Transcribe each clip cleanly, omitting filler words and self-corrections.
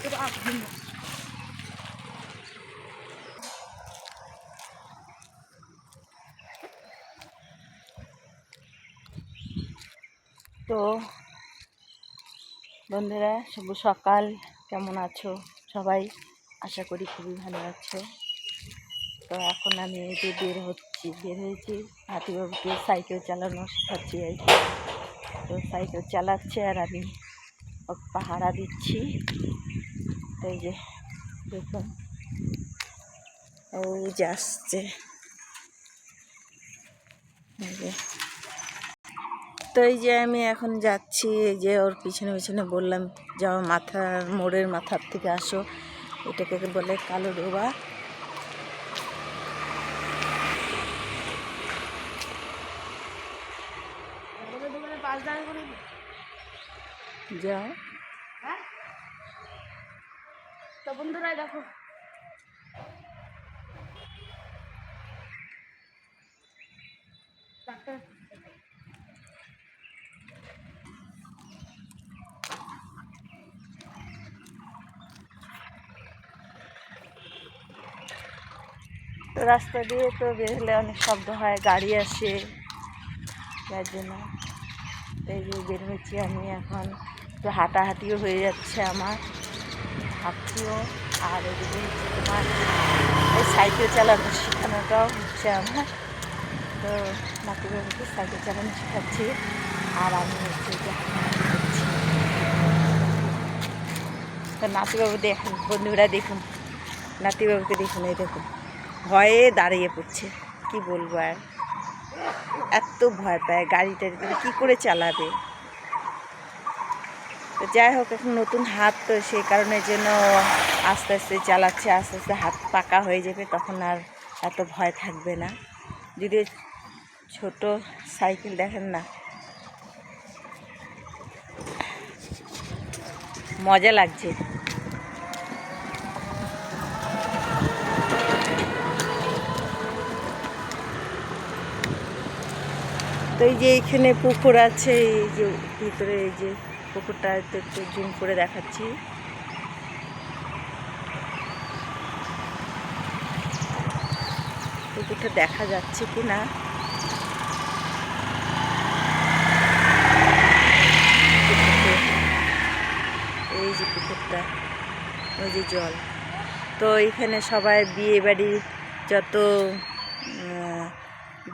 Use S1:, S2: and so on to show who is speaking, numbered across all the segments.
S1: তো বন্ধুরা, শুভ সকাল। কেমন আছো সবাই? আশা করি খুবই ভালো আছো। তো এখন আমি এই যে বের হয়েছি হাতিবাবুকে সাইকেল চালানো শেখাচ্ছি আর কি। তো সাইকেল চালাচ্ছে আর আমি পাহারা দিচ্ছি। তো এই যে দেখুন, ওই যে আসছে। তো এই যে আমি এখন যাচ্ছি, এই যে ওর পিছনে পিছনে বললাম যে আমার মাথার মোড়ের মাথার থেকে আসো। এটাকে বলে কালো ডোবা। যাও। তো বন্ধুরা দেখো, তো রাস্তা দিয়ে তো বের হলে অনেক শব্দ হয়, গাড়ি আসে, যার জন্য এই যে বের হচ্ছি আমি এখন। তো হাঁটাহাঁটিও হয়ে যাচ্ছে আমার, হাঁটছিও। আর এদিকে হচ্ছে তোমার এই সাইকেল চালানো শেখানোটাও হচ্ছে আমার। তো নাতিবাবুকে সাইকেল চালানো শেখাচ্ছি আর আমি হচ্ছে যে হাঁটাহাঁটি করছি। তো নাতিবাবু দেখুন, বন্ধুরা দেখুন, নাতিবাবুকে দেখুন, এই দেখুন ভয়ে দাঁড়িয়ে পড়ছে। কি বলবো আর, এত ভয় পায় গাড়ি টাড়ি, কী করে চালাবে। তো যাই হোক, এখন নতুন হাত, তো সেই কারণের জন্য আস্তে আস্তে চালাচ্ছে। আস্তে আস্তে হাত পাকা হয়ে যাবে, তখন আর এত ভয় থাকবে না। যদি ছোট সাইকেল দেখেন না, মজা লাগছে। তো এই যে এইখানে পুকুর আছে, এই যে ভিতরে এই যে পুকুরটা একটু জুম করে দেখাচ্ছি। পুকুরটা দেখা যাচ্ছে কি না, এই যে পুকুরটা, ওই যে জল। তো এখানে সবাই বিয়ে বাড়ির যত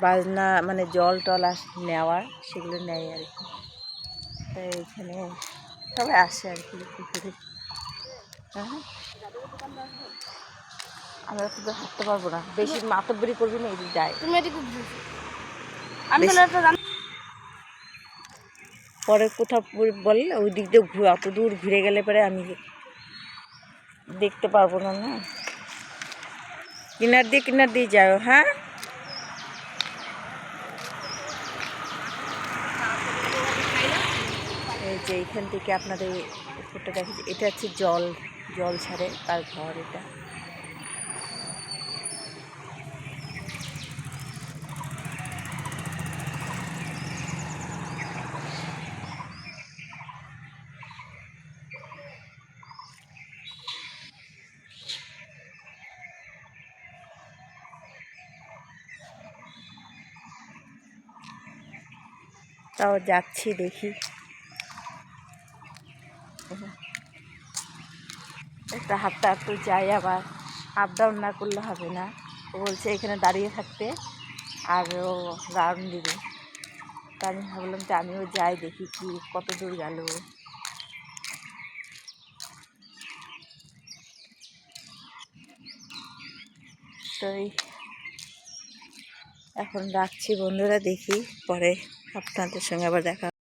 S1: বাজনা মানে জল টল নেওয়ার, সেগুলো নেয় আর কি। তাই এখানে সবাই আসে আর কি পুকুরে। হ্যাঁ, আমরা তো হাঁটতে পারবো না, বেশি মাতব্বরি করবি না, এদিক যায়। পরে কোথাও বলে ওই দিক দিয়ে অত দূর ঘুরে গেলে পরে আমি দেখতে পারবো না। না, কিনার দিয়ে যাও। হ্যাঁ, এই যে এইখান থেকে আপনাদের উপরটা দেখা যায়, এটা হচ্ছে জল ছাড়ে তার ঘর এটা। তাও যাচ্ছি, দেখি। একটা হাঁটতে হাঁটতে যাই, আবার আপ ডাউন না করলে হবে না। ও বলছে এখানে দাঁড়িয়ে থাকতে, আর ও রাউন্ড দিবে। তা আমি ভাবলাম যে আমিও যাই, দেখি কি কত দূর গেল। তো এখন রাখছি বন্ধুরা, দেখি পরে আপনাদের সঙ্গে আবার দেখা।